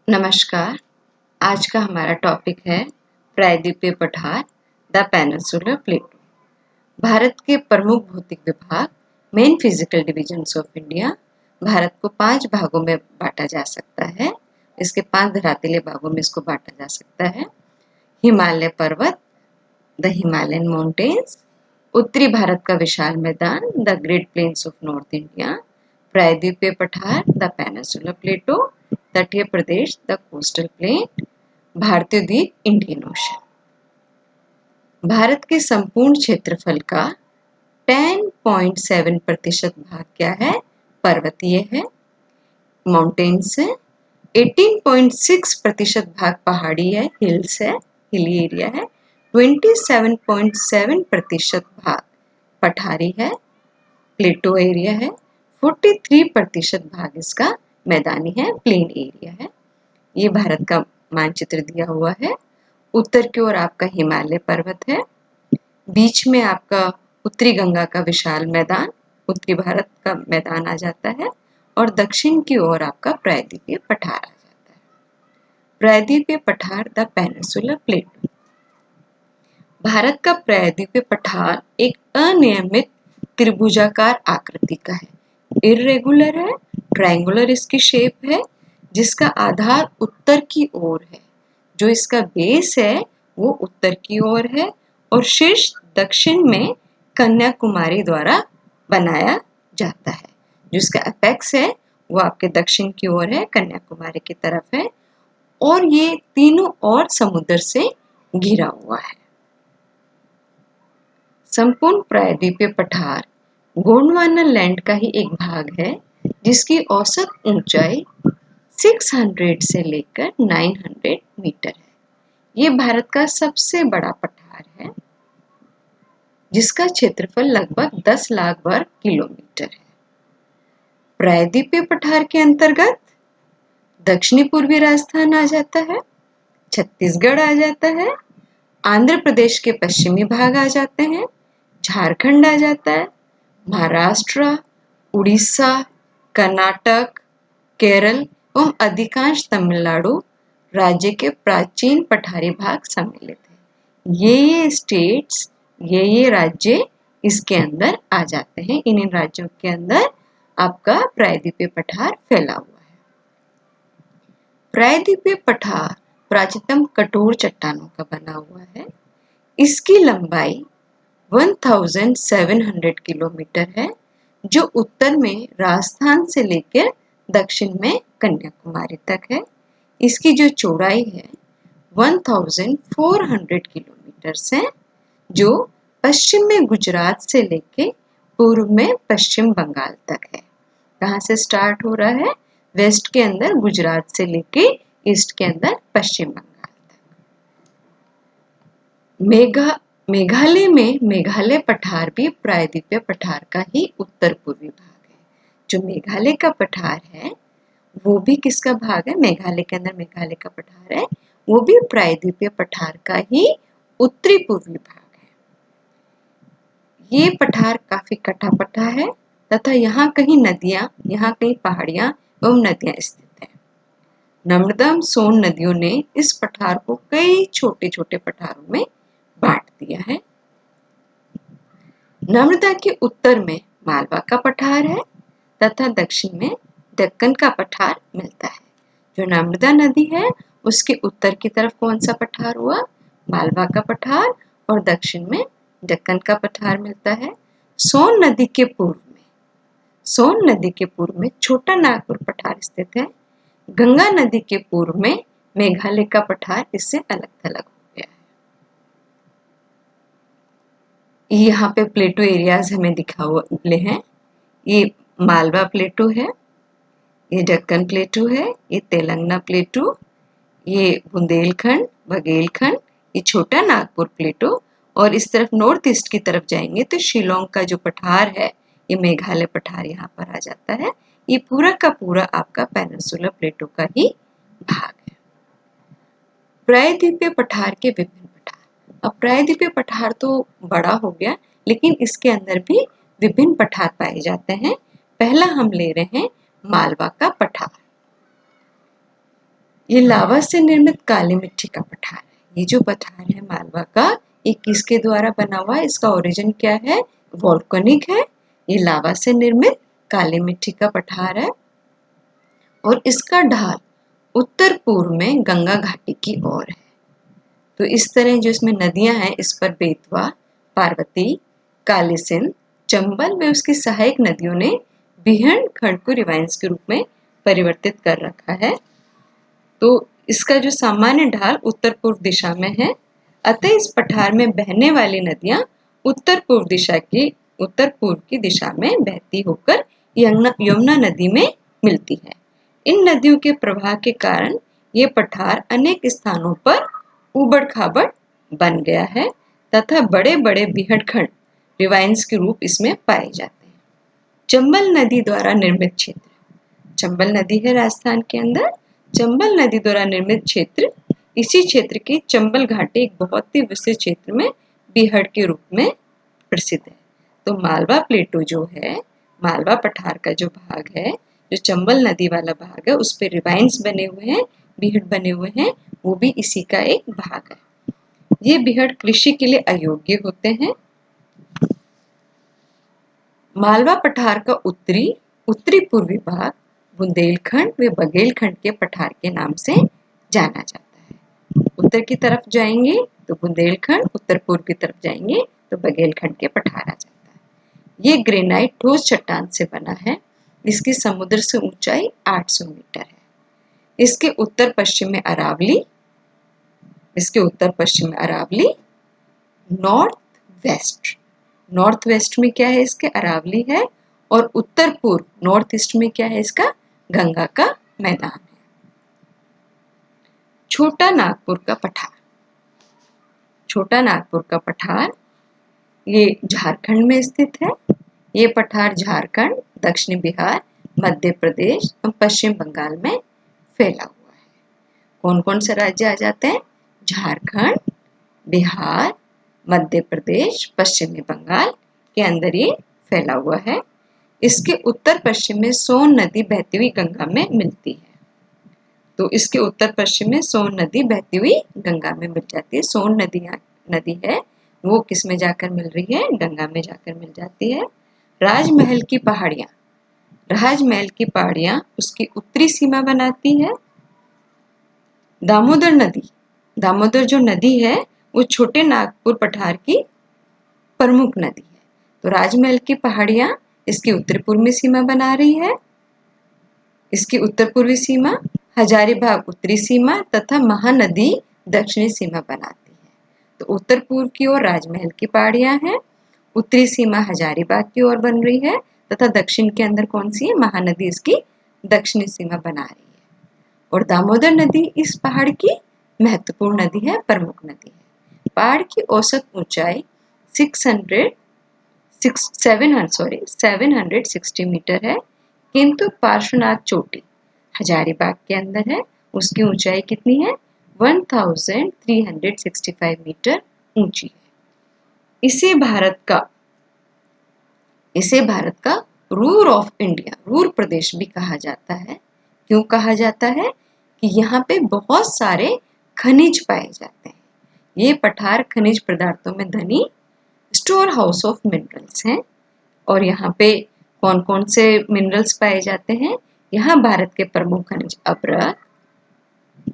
नमस्कार। आज का हमारा टॉपिक है प्रायद्वीपीय पठार द पेनिनसुलर प्लेटो। भारत के प्रमुख भौतिक विभाग main physical divisions of India. Bharat को 5 भागों में बांटा जा सकता है। इसके 5 धरातलीय भागों में इसको बांटा जा सकता है। हिमालय पर्वत, द हिमालयन माउंटेन्स, उत्तरी भारत का विशाल मैदान, the great plains of north India, प्रायद्वीपीय पठार द पेनिनसुलर प्लेटो, तटीय प्रदेश द कोस्टल प्लेन, भारतीय द्वीप इंडियन ओशन। भारत के संपूर्ण क्षेत्रफल का 10.7% भाग क्या है? पर्वतीय है, माउंटेन्स है। 18.6% भाग पहाड़ी है, हिल्स है, हिली एरिया है। 27.7% भाग पठारी है, प्लेटो एरिया है। 43% भाग इसका मैदानी है, प्लेन एरिया है। ये भारत का मानचित्र दिया हुआ है। उत्तर की ओर आपका हिमालय पर्वत है, बीच में आपका उत्तरी गंगा का विशाल मैदान, उत्तरी भारत का मैदान आ जाता है, और दक्षिण की ओर आपका प्रायद्वीपीय पठार आ जाता है। प्रायद्वीपीय पठार द पेनिनसुलर प्लेटो। भारत का प्रायद्वीपीय पठार एक अनियमित त्रिभुजाकार आकृति का है, इर्रेगुलर है, ट्रायंगुलर इसकी शेप है, जिसका आधार उत्तर की ओर है। जो इसका बेस है वो उत्तर की ओर है और शीर्ष दक्षिण में कन्याकुमारी द्वारा बनाया जाता है। जो इसका एपेक्स है वो आपके दक्षिण की ओर है, कन्याकुमारी की तरफ है, और ये तीनों ओर समुद्र से घिरा हुआ है। संपूर्ण प्रायद्वीपीय पठार गोंडवाना लैंड का ही एक भाग है, जिसकी औसत ऊंचाई 600 से लेकर 900 मीटर है। ये भारत का सबसे बड़ा पठार है, जिसका क्षेत्रफल लगभग 10 लाख वर्ग किलोमीटर है। प्रायद्वीपीय पठार के अंतर्गत दक्षिणी पूर्वी राजस्थान आ जाता है, छत्तीसगढ़ आ जाता है, आंध्र प्रदेश के पश्चिमी भाग आ जाते हैं, झारखंड आ जाता है, महाराष्ट्र, उड़ीसा, कर्नाटक, केरल एवं अधिकांश तमिलनाडु राज्य के प्राचीन पठारी भाग सम्मिलित है। ये स्टेट्स, ये राज्य इसके अंदर आ जाते हैं। इन राज्यों के अंदर आपका प्रायद्वीपीय पठार फैला हुआ है। प्रायद्वीपीय पठार प्राचीनतम कठोर चट्टानों का बना हुआ है। इसकी लंबाई 1700 किलोमीटर है, जो उत्तर में राजस्थान से लेकर दक्षिण में कन्याकुमारी तक है। इसकी जो चौड़ाई है 1400 किलोमीटर है, जो पश्चिम में गुजरात से लेकर पूर्व में पश्चिम बंगाल तक है। कहाँ से स्टार्ट हो रहा है? वेस्ट के अंदर गुजरात से लेके ईस्ट के अंदर पश्चिम बंगाल तक। मेघालय में मेघालय पठार भी प्रायद्वीपीय पठार का ही उत्तर पूर्वी भाग है। जो मेघालय का पठार है वो भी किसका भाग है? मेघालय के अंदर मेघालय का पठार है, वो भी प्रायद्वीपीय पठार का ही उत्तरी पूर्वी भाग है। ये पठार काफी कटा-पटा है तथा यहाँ कहीं नदियां, यहाँ कहीं पहाड़ियां एवं नदियां स्थित है। नर्मदा सोन नदियों ने इस पठार को कई छोटे छोटे पठारों में बांट दिया है। नर्मदा के उत्तर में मालवा का पठार है तथा दक्षिण में दक्कन का पठार मिलता है। जो नर्मदा नदी है उसके उत्तर की तरफ कौन सा पठार हुआ? मालवा का पठार, और दक्षिण में दक्कन का पठार मिलता है। सोन नदी के पूर्व में छोटा नागपुर पठार स्थित है। गंगा नदी के पूर्व में मेघालय का पठार इससे अलग थलग हो गया है। यहाँ पे प्लेटो एरियाज हमें दिखा हुए हैं। ये मालवा प्लेटो है, ये दक्कन प्लेटो है, ये तेलंगाना प्लेटो, ये बुंदेलखंड, बघेलखंड, ये छोटा नागपुर प्लेटो, और इस तरफ नॉर्थ ईस्ट की तरफ जाएंगे तो शिलोंग का जो पठार है, ये मेघालय पठार यहाँ पर आ जाता है। ये पूरा का पूरा आपका पेनिनसुलर प्लेटो का ही भाग है। प्रायद्वीपीय पठार के विभिन्न पठार। अब प्रायद्वीपीय पठार तो बड़ा हो गया, लेकिन इसके अंदर भी विभिन्न पठार पाए जाते हैं। पहला हम ले रहे हैं मालवा का पठार। ये लावा से निर्मित काली मिट्टी का पठार है। ये जो पठार है मालवा का, ये किसके द्वारा बना हुआ है? इसका ओरिजिन क्या है? वोल्केनिक है। ये लावा से निर्मित काली मिट्टी का पठार है और इसका ढाल उत्तर पूर्व में गंगा घाटी की ओर है। तो इस तरह जो इसमें नदियां हैं, इस पर बेतवा, पार्वती, काली सिंध, चंबल व उसकी सहायक नदियों ने बिहड़ खंड को रिवाइंस के रूप में परिवर्तित कर रखा है। तो इसका जो सामान्य ढाल उत्तर पूर्व दिशा में है, अतः इस पठार में बहने वाली नदियां उत्तर पूर्व की दिशा में बहती होकर यमुना नदी में मिलती है। इन नदियों के प्रवाह के कारण ये पठार अनेक स्थानों पर उबड़ खाबड़ बन गया है तथा बड़े बड़े बिहड़ खंड रिवाइंस के रूप इसमें पाए जाते हैं। चंबल नदी द्वारा निर्मित क्षेत्र, चंबल नदी है राजस्थान के अंदर। चंबल नदी द्वारा निर्मित क्षेत्र, इसी क्षेत्र की चंबल घाटी एक बहुत ही विस्तृत क्षेत्र में बिहड़ के रूप में प्रसिद्ध है। तो मालवा प्लेटो जो है, मालवा पठार का जो भाग है, जो चंबल नदी वाला भाग है, उस पे रिवाइंस बने हुए हैं, बिहड़ बने हुए हैं, वो भी इसी का एक भाग है। ये बिहड़ कृषि के लिए अयोग्य होते हैं। मालवा पठार का उत्तरी पूर्वी भाग बुंदेलखंड व बघेलखंड के पठार के नाम से जाना जाता है। उत्तर की तरफ जाएंगे तो बुंदेलखंड, उत्तर पूर्व की तरफ जाएंगे तो बघेलखंड के पठार आ जाता है। ये ग्रेनाइट ठोस चट्टान से बना है। इसकी समुद्र से ऊंचाई 800 मीटर है। इसके उत्तर पश्चिम में अरावली, नॉर्थ वेस्ट में क्या है? इसके अरावली है। और उत्तर पूर्व नॉर्थ ईस्ट में क्या है? इसका गंगा का मैदान है। छोटा नागपुर का पठार ये झारखंड में स्थित है। ये पठार झारखंड, दक्षिणी बिहार, मध्य प्रदेश और पश्चिम बंगाल में फैला हुआ है। कौन कौन से राज्य आ जाते हैं? झारखंड, बिहार, मध्य प्रदेश, पश्चिमी बंगाल के अंदर ये फैला हुआ है। इसके उत्तर पश्चिम में सोन नदी बहती हुई गंगा में मिलती है। तो इसके उत्तर पश्चिम में सोन नदी बहती हुई गंगा में मिल जाती है। सोन नदी है वो किस में जाकर मिल रही है? गंगा में जाकर मिल जाती है। राजमहल की पहाड़ियां उसकी उत्तरी सीमा बनाती है। दामोदर जो नदी है वो छोटे नागपुर पठार की प्रमुख नदी है। तो राजमहल की पहाड़ियां इसकी उत्तर पूर्वी सीमा बना रही है। इसकी उत्तर पूर्वी सीमा, हजारीबाग उत्तरी सीमा तथा महानदी दक्षिणी सीमा बनाती है। तो उत्तर पूर्व की ओर राजमहल की पहाड़ियां हैं, उत्तरी सीमा हजारीबाग की ओर बन रही है तथा दक्षिण के अंदर कौन सी है? महानदी इसकी दक्षिणी सीमा बना रही है। और दामोदर नदी इस पहाड़ की महत्वपूर्ण नदी है, प्रमुख नदी है। पहाड़ की औसत ऊंचाई 760 मीटर है, किंतु पार्श्वनाथ चोटी हजारीबाग के अंदर है, उसकी ऊंचाई कितनी है? 1365 मीटर ऊंची है। इसे भारत का रूर ऑफ इंडिया, रूर प्रदेश भी कहा जाता है। क्यों कहा जाता है? कि यहाँ पे बहुत सारे खनिज पाए जाते हैं। ये पठार खनिज पदार्थों में धनी स्टोर हाउस ऑफ मिनरल्स हैं। और यहाँ पे कौन कौन से मिनरल्स पाए जाते हैं? यहाँ भारत के प्रमुख खनिज अभ्रक,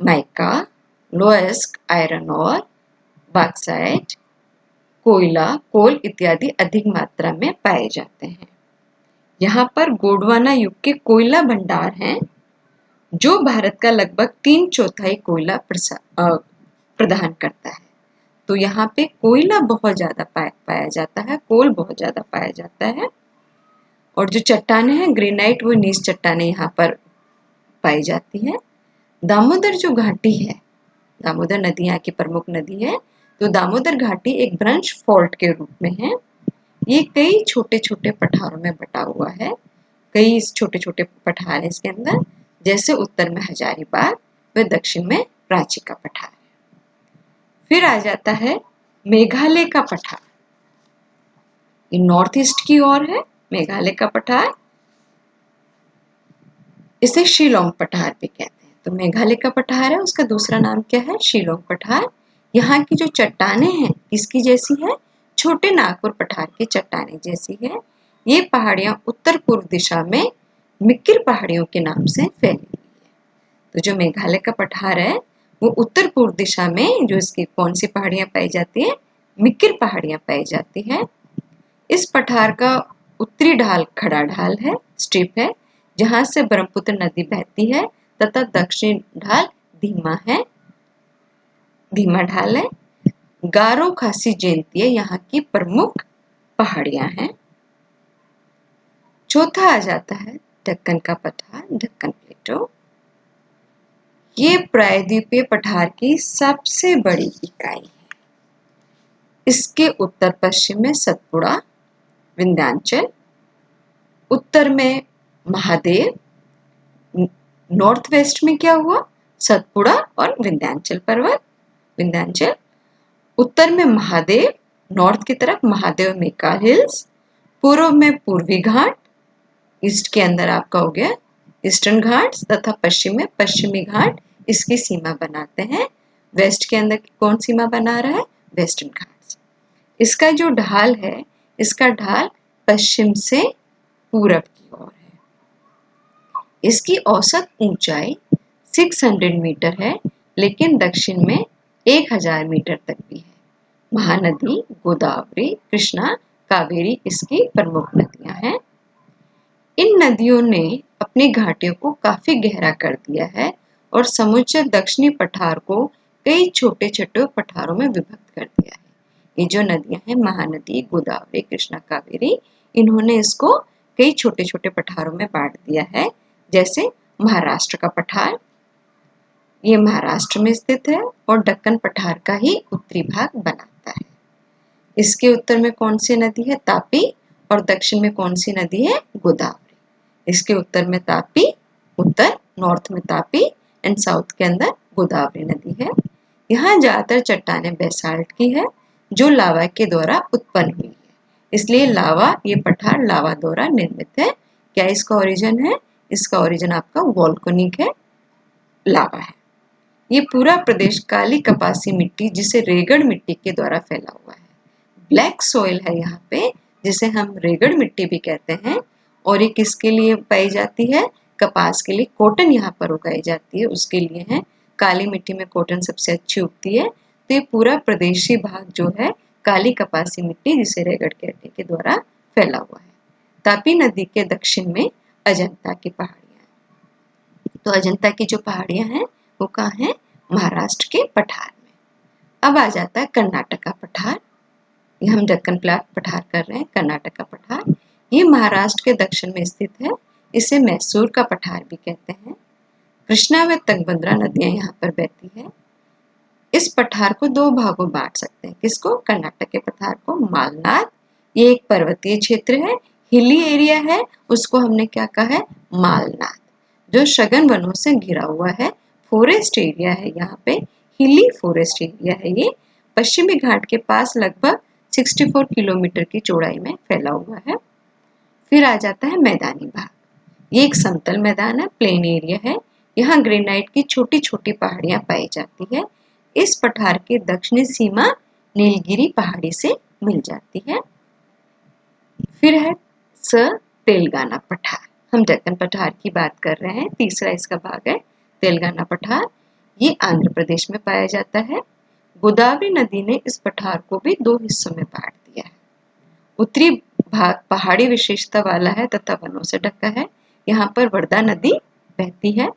माइका, लोएस्क, आयरन और बॉक्साइट, कोल इत्यादि अधिक मात्रा में पाए जाते हैं। यहाँ पर गोंडवाना युग के कोयला भंडार हैं, जो भारत का लगभग 3/4 कोयला प्रदान करता है। तो यहाँ पे कोयला बहुत ज्यादा पाया जाता है, कोल बहुत ज्यादा पाया जाता है। और जो चट्टानें हैं ग्रेनाइट, वो नीच चट्टानें यहाँ पर पाई जाती है। दामोदर जो घाटी है, दामोदर नदी यहाँ की प्रमुख नदी है। तो दामोदर घाटी एक ब्रंश फॉल्ट के रूप में है। ये कई छोटे छोटे पठारों में बटा हुआ है। कई छोटे छोटे पठार है इसके अंदर, जैसे उत्तर में हजारीबाग व दक्षिण में रांची का पठार है। फिर आ जाता है मेघालय का पठार। ये नॉर्थ ईस्ट की ओर है मेघालय का पठार। इसे शिलोंग पठार भी कहते हैं। तो मेघालय का पठार है, उसका दूसरा नाम क्या है? शिलोंग पठार। यहाँ की जो चट्टानें हैं किसकी जैसी है? छोटे नागपुर पठार की चट्टानें जैसी है। ये पहाड़ियां उत्तर पूर्व दिशा में मिक्किर पहाड़ियों के नाम से फैली हुई है। तो जो मेघालय का पठार है वो उत्तर पूर्व दिशा में जो इसकी कौन सी पहाड़ियां पाई जाती है? मिक्किर पहाड़ियां पाई जाती है। इस पठार का उत्तरी ढाल खड़ा ढाल है, स्ट्रिप है, जहां से ब्रह्मपुत्र नदी बहती है, तथा दक्षिण ढाल धीमा ढाल है। गारो खासी जयंतीय यहाँ की प्रमुख पहाड़ियां हैं। चौथा आ जाता है दक्कन का पठार, दक्कन प्लेटो। ये प्रायद्वीपीय पठार की सबसे बड़ी इकाई है। इसके उत्तर पश्चिम में सतपुड़ा, विंध्याचल, उत्तर में महादेव, नॉर्थ वेस्ट में क्या हुआ? सतपुड़ा और विंध्याचल पर्वत, विंध्याचल। उत्तर में महादेव, नॉर्थ की तरफ महादेव मेका हिल्स, पूर्व में पूर्वी घाट, ईस्ट के अंदर आपका हो गया ईस्टर्न घाट्स, तथा पश्चिम में पश्चिमी घाट इसकी सीमा बनाते हैं। वेस्ट के अंदर कौन सीमा बना रहा है? वेस्टर्न घाट्स। इसका जो ढाल है, इसका ढाल पश्चिम से पूरब की ओर है। इसकी औसत ऊंचाई 600 मीटर है, लेकिन दक्षिण में 1000 मीटर तक भी है। महानदी गोदावरी, कृष्णा, कावेरी इसकी प्रमुख नदियां हैं। इन नदियों ने अपनी घाटियों को काफी गहरा कर दिया है और समुच्चय दक्षिणी पठार को कई छोटे छोटे पठारों में विभक्त कर दिया है। ये जो नदियां हैं, महानदी, गोदावरी, कृष्णा, कावेरी, इन्होंने इसको कई छोटे छोटे पठारों में बांट दिया है। जैसे महाराष्ट्र का पठार, ये महाराष्ट्र में स्थित है और दक्कन पठार का ही उत्तरी भाग बनाता है। इसके उत्तर में कौन सी नदी है? तापी, और दक्षिण में कौन सी नदी है? गोदावरी। इसके उत्तर में तापी, उत्तर नॉर्थ में तापी एंड साउथ के अंदर गोदावरी नदी है। यहाँ ज्यादातर चट्टानें बेसाल्ट की है जो लावा के द्वारा उत्पन्न हुई है, इसलिए लावा, ये पठार लावा द्वारा निर्मित है। क्या इसका ओरिजिन है? इसका ओरिजिन आपका वोल्केनिक है, लावा है। ये पूरा प्रदेश काली कपासी मिट्टी, जिसे रेगड़ मिट्टी के द्वारा फैला हुआ है। ब्लैक सॉइल है यहाँ पे, जिसे हम रेगड़ मिट्टी भी कहते हैं। और ये किसके लिए पाई जाती है? कपास के लिए। कॉटन यहाँ पर उगाई जाती है, उसके लिए है। काली मिट्टी में कॉटन सबसे अच्छी उगती है। तो ये पूरा प्रदेशी भाग जो है काली कपासी मिट्टी, जिसे रेगड़ कहते हैं, के द्वारा फैला हुआ है। तापी नदी के दक्षिण में अजंता की पहाड़ियां हैं। तो अजंता की जो पहाड़ियां हैं वो कहाँ है? महाराष्ट्र के पठार में। अब आ जाता है कर्नाटक का पठार। ये हम दक्कन प्लाट पठार कर रहे हैं। कर्नाटक का पठार ये महाराष्ट्र के दक्षिण में स्थित है। इसे मैसूर का पठार भी कहते हैं। कृष्णा व तुंगभद्रा नदियां यहाँ पर बहती है। इस पठार को दो भागों में बांट सकते हैं। किसको? कर्नाटक के पठार को। मालनाद, ये एक पर्वतीय क्षेत्र है, हिली एरिया है, उसको हमने क्या कहा है? मालनाद, जो सघन वनों से घिरा हुआ है, फॉरेस्ट एरिया है। यहाँ पे हिली फॉरेस्ट एरिया है। ये पश्चिमी घाट के पास लगभग 64 किलोमीटर की चौड़ाई में फैला हुआ है। फिर आ जाता है मैदानी भाग। ये एक समतल मैदान है, प्लेन एरिया है। यहाँ ग्रेनाइट की छोटी छोटी पहाड़ियां पाई जाती है। इस पठार की दक्षिणी सीमा नीलगिरी पहाड़ी से मिल जाती है। फिर है तेलंगाना पठार। हम दक्कन पठार की बात कर रहे हैं। तीसरा इसका भाग है तेलंगाना पठार। ये आंध्र प्रदेश में पाया जाता है। गोदावरी नदी ने इस पठार को भी दो हिस्सों में बांट दिया है। उत्तरी भाग पहाड़ी विशेषता वाला है तथा वनों से ढका है। यहाँ पर वर्धा नदी बहती है।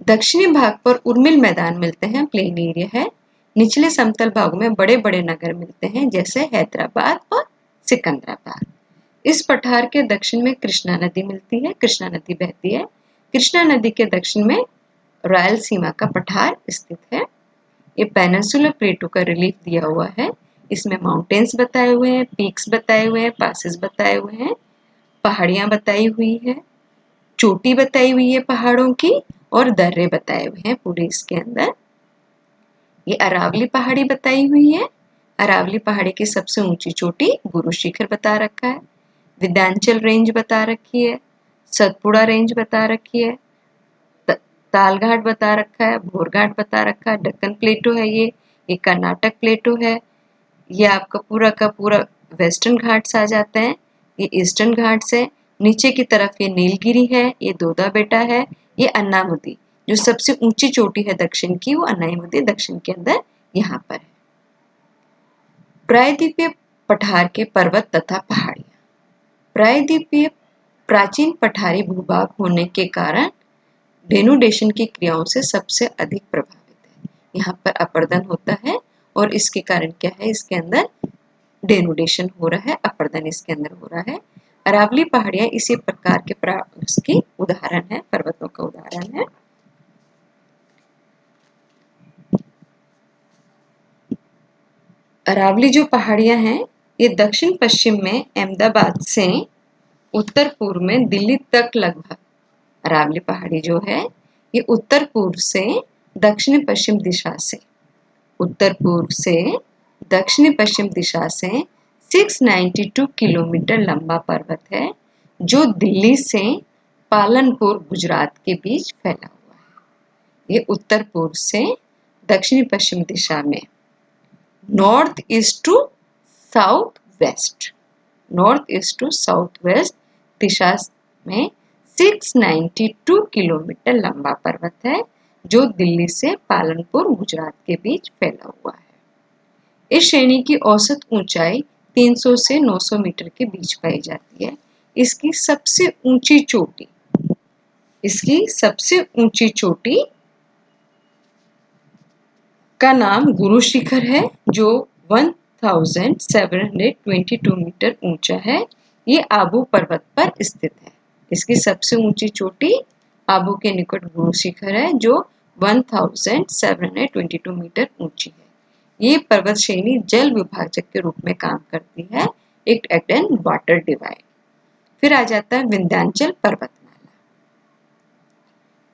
दक्षिणी भाग पर उर्मिल मैदान मिलते हैं, प्लेन एरिया है। निचले समतल भागों में बड़े बड़े नगर मिलते हैं, जैसे हैदराबाद और सिकंदराबाद। इस पठार के दक्षिण में कृष्णा नदी मिलती है, कृष्णा नदी बहती है। कृष्णा नदी के दक्षिण में रायलसीमा का पठार स्थित है। ये पेनिनसुलर प्लेटो का रिलीफ दिया हुआ है। इसमें माउंटेन्स बताए हुए हैं, पीक्स बताए हुए हैं, पासेस बताए हुए हैं, पहाड़ियां बताई हुई है, चोटी बताई हुई है पहाड़ों की, और दर्रे बताए हुए हैं पूरे इसके अंदर। ये अरावली पहाड़ी बताई हुई है। अरावली पहाड़ी की सबसे ऊंची चोटी गुरु शिखर बता रखा है। विंध्याचल रेंज बता रखी है, सतपुड़ा रेंज बता रखी है, ताल घाट बता रखा है, भोर घाट बता रखा है, दक्कन प्लेटो है ये कर्नाटक प्लेटो है, ये आपका पूरा का पूरा वेस्टर्न घाट्स आ जाते हैं, ये ईस्टर्न घाट्स है, नीचे की तरफ ये नीलगिरी है, ये दोदा बेटा है, ये अन्नामुदी जो सबसे ऊंची चोटी है दक्षिण की, वो अन्नामुदी दक्षिण के अंदर यहाँ पर है। प्रायद्वीपीय पठार के पर्वत तथा पहाड़ियां। प्रायद्वीपीय प्राचीन पठारी भूभाग होने के कारण डेनुडेशन की क्रियाओं से सबसे अधिक प्रभावित है। यहाँ पर अपरदन होता है और इसके कारण क्या है, इसके अंदर डेनुडेशन हो रहा है, अपरदन इसके अंदर हो रहा है। अरावली पहाड़ियां इसी प्रकार के उसकी उदाहरण है, पर्वतों का उदाहरण है। अरावली जो पहाड़ियां हैं ये दक्षिण पश्चिम में अहमदाबाद से उत्तर पूर्व में दिल्ली तक लगभग, अरावली पहाड़ी जो है ये उत्तर पूर्व से दक्षिण पश्चिम दिशा से, उत्तर पूर्व से दक्षिण पश्चिम दिशा से 692 किलोमीटर लंबा पर्वत है जो दिल्ली से पालनपुर गुजरात के बीच फैला हुआ है। ये उत्तर पूर्व से दक्षिण पश्चिम दिशा में north east to south west, north east to south west दिशा में 692 किलोमीटर लंबा पर्वत है जो दिल्ली से पालनपुर गुजरात के बीच फैला हुआ है। इस श्रेणी की औसत ऊंचाई 300 से 900 मीटर के बीच पाई जाती है। इसकी सबसे ऊंची चोटी का नाम गुरु शिखर है जो 1722 मीटर ऊंचा है। ये आबू पर्वत पर स्थित है। इसकी सबसे ऊंची चोटी आबू के निकट गुरु शिखर है जो 1722 मीटर ऊंची है। ये पर्वत श्रेणी जल विभाजक के रूप में काम करती है, एक एक्ट एंड वाटर डिवाइड। फिर आ जाता है विंध्याचल पर्वतमाला।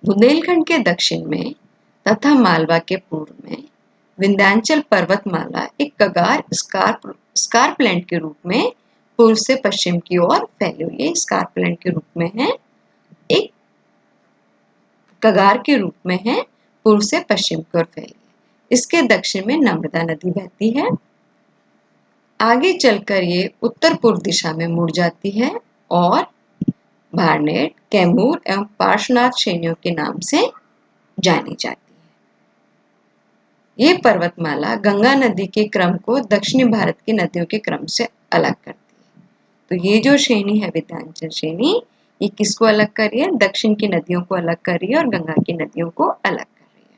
बुंदेलखंड के दक्षिण में तथा मालवा के पूर्व में विंध्याचल पर्वतमाला एक कगार स्कार्पलैंड के रूप में पूर्व से पश्चिम की ओर फैली हुई है। स्कार्पलैंड के रूप में है, एक कगार के रूप में है, पूर्व से पश्चिम की ओर फैली है। इसके दक्षिण में नर्मदा नदी बहती है। आगे चलकर ये उत्तर पूर्व दिशा में मुड़ जाती है और बारनेट, कैमूर एवं पार्श्वनाथ श्रेणियों के नाम से जानी जाती है। ये पर्वतमाला गंगा नदी के क्रम को दक्षिणी भारत की नदियों के क्रम से अलग करती है। तो ये जो श्रेणी है विंध्याचल श्रेणी, ये किसको अलग कर रही है? दक्षिण की नदियों को अलग कर रही है और गंगा की नदियों को अलग कर रही है।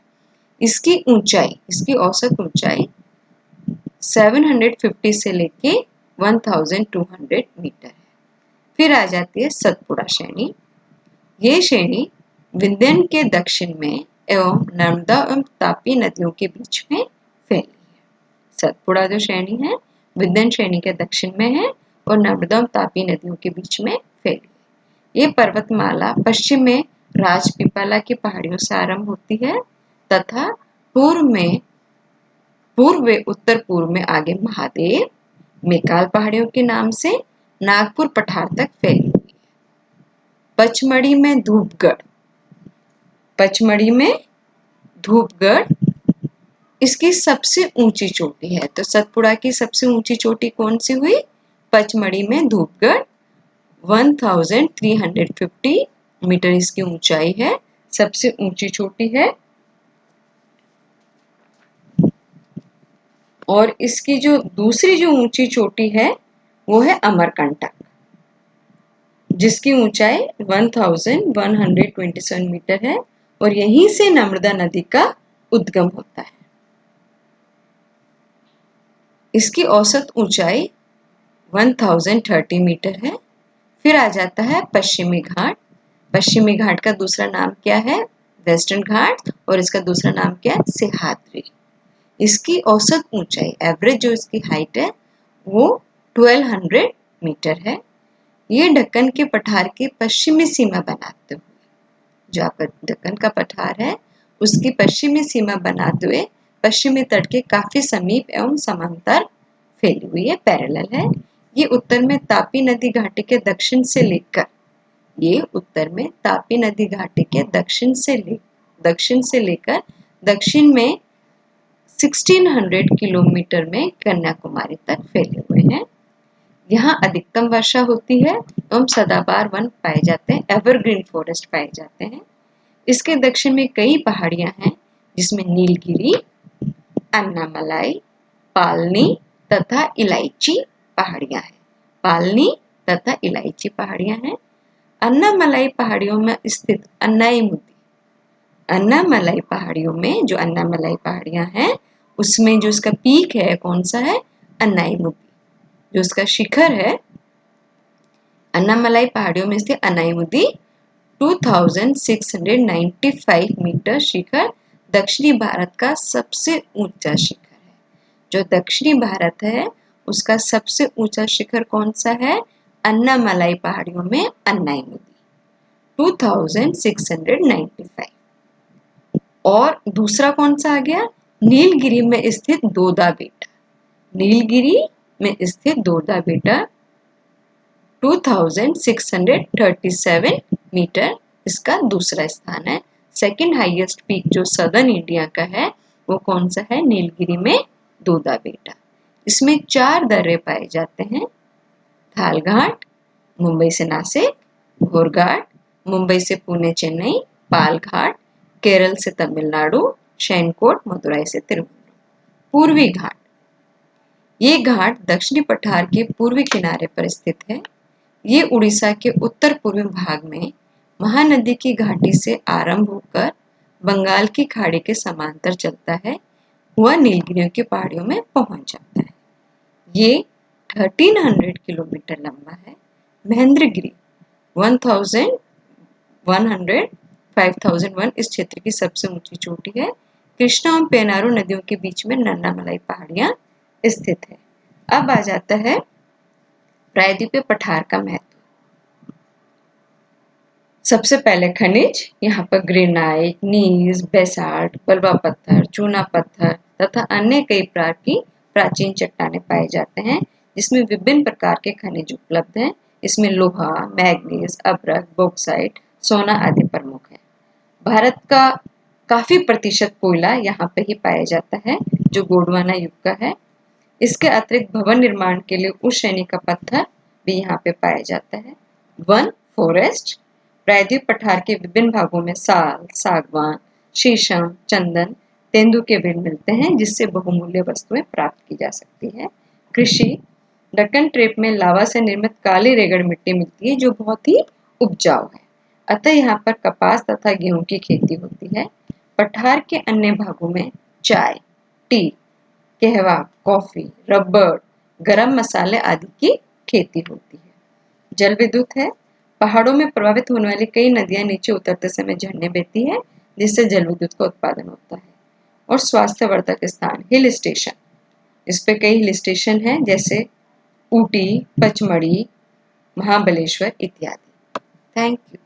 इसकी ऊंचाई, इसकी औसत ऊंचाई 750 से लेके 1200 मीटर है। फिर आ जाती है सतपुड़ा श्रेणी। ये श्रेणी विंध्य के दक्षिण में एवं नर्मदा एवं तापी नदियों के बीच में फैली है। सतपुड़ा जो श्रेणी है विंध्य श्रेणी के दक्षिण में है और नर्मदा एवं तापी नदियों के बीच में फैली है। ये पर्वतमाला पश्चिम में राजपीपला की पहाड़ियों से आरंभ होती है तथा पूर्व उत्तर पूर्व में आगे महादेव, मेकाल पहाड़ियों के नाम से नागपुर पठार तक फैली हुई है। पचमढ़ी में धूपगढ़ इसकी सबसे ऊंची चोटी है। तो सतपुड़ा की सबसे ऊंची चोटी कौन सी हुई? पचमढ़ी में धूपगढ़, 1350 मीटर इसकी ऊंचाई है, सबसे ऊंची चोटी है। और इसकी जो दूसरी जो ऊंची चोटी है वो है अमरकंटक, जिसकी ऊंचाई 1127 मीटर है और यहीं से नर्मदा नदी का उद्गम होता है। इसकी औसत ऊंचाई 1030 मीटर है। फिर आ जाता है पश्चिमी घाट। पश्चिमी घाट का दूसरा नाम क्या है? वेस्टर्न घाट, और इसका दूसरा नाम क्या है? सह्याद्री। इसकी औसत ऊंचाई, एवरेज जो इसकी हाइट है वो 1200 मीटर है। ये दक्कन के पठार की पश्चिमी सीमा बनाते हुए, जो आपका दक्कन का पठार है उसकी पश्चिमी सीमा बनाते हुए पश्चिमी तट के काफी समीप एवं समांतर फैली हुई है, पैरेलल है। ये उत्तर में तापी नदी घाटी के दक्षिण से लेकर दक्षिण से लेकर दक्षिण में 1600 किलोमीटर में कन्याकुमारी तक फैले हुए हैं। यहाँ अधिकतम वर्षा होती है एवं सदाबहार वन पाए जाते हैं, एवरग्रीन फॉरेस्ट पाए जाते हैं। इसके दक्षिण में कई पहाड़ियां हैं जिसमें नीलगिरी, अन्नामलाई, पालनी तथा इलायची पहाड़ियां हैं। पालनी तथा इलायची पहाड़ियां हैं। अन्नामलाई पहाड़ियों में स्थित अन्नामलाई पहाड़ियों में जो अन्नामलाई पहाड़ियां हैं उसमें जो उसका पीक है कौन सा है? अन्नाईमुदी। जो उसका शिखर है अन्नामलाई पहाड़ियों में स्थित अन्नाईमुदी 2695 मीटर शिखर दक्षिणी भारत का सबसे ऊंचा शिखर है। जो दक्षिणी भारत है उसका सबसे ऊंचा शिखर कौन सा है? अन्नामलाई पहाड़ियों में अन्नाईमुदी 2695। और दूसरा कौन सा आ गया? नीलगिरी में स्थित दोदा बेटा। नीलगिरी में स्थित दोदा बेटा 2637 मीटर इसका दूसरा स्थान है। सेकंड हाईएस्ट पीक जो सदर्न इंडिया का है वो कौन सा है? नीलगिरी में दोदा बेटा। इसमें 4 दर्रे पाए जाते हैं, थालघाट मुंबई से नासिक, घोरघाट मुंबई से पुणे चेन्नई, पालघाट केरल से तमिलनाडु, शैनकोट मदुराई से तिरुवनंतपुरम। पूर्वी घाट, ये घाट दक्षिणी पठार के पूर्वी किनारे पर स्थित है। ये उड़ीसा के उत्तर पूर्वी भाग में महानदी की घाटी से आरंभ होकर बंगाल की खाड़ी के समांतर चलता है, वह नीलगिरियों की पहाड़ियों में पहुंच जाता है। ये 1300 किलोमीटर लंबा है। महेंद्रगिरी 5001 इस क्षेत्र की सबसे ऊंची चोटी है। कृष्णा और पेनारू नदियों के बीच में नन्नामलाई पहाड़ियां स्थित है। अब आ जाता है प्रायद्वीपीय पठार का महत्व। सबसे पहले खनिज, यहाँ पर ग्रेनाइट, नीज, बेसाल्ट, बलवा पत्थर, चूना पत्थर तथा अन्य कई प्रकार की प्राचीन चट्टानें पाए जाते हैं जिसमें विभिन्न प्रकार के खनिज उपलब्ध हैं। इसमें लोहा, मैग्नीज, अभ्रक, बॉक्साइट, सोना आदि प्रमुख है। भारत का काफी प्रतिशत कोयला यहाँ पे ही पाया जाता है जो गोंडवाना युग का है। इसके अतिरिक्त भवन निर्माण के लिए उस श्रेणी का पत्थर भी यहाँ पे पाया जाता है। वन, फॉरेस्ट, प्रायद्वीप पठार के विभिन्न भागों में साल, सागवान, शीशम, चंदन, तेंदु के पेड़ मिलते हैं जिससे बहुमूल्य वस्तुएं प्राप्त की जा सकती है। कृषि, दक्कन ट्रेप में लावा से निर्मित काली रेगड़ मिट्टी मिलती है जो बहुत ही उपजाऊ है, अतः यहाँ पर कपास तथा गेहूं की खेती होती है। पठार के अन्य भागों में चाय, टी, कहवा, कॉफी, रबर, गरम मसाले आदि की खेती होती है। जल विद्युत है। पहाड़ों में प्रभावित होने वाली कई नदियां नीचे उतरते समय झरने बहती है जिससे जल विद्युत का उत्पादन होता है। और स्वास्थ्यवर्धक स्थान, हिल स्टेशन, इस पे कई हिल स्टेशन हैं जैसे ऊटी, पचमढ़ी, महाबलेश्वर इत्यादि। Thank you.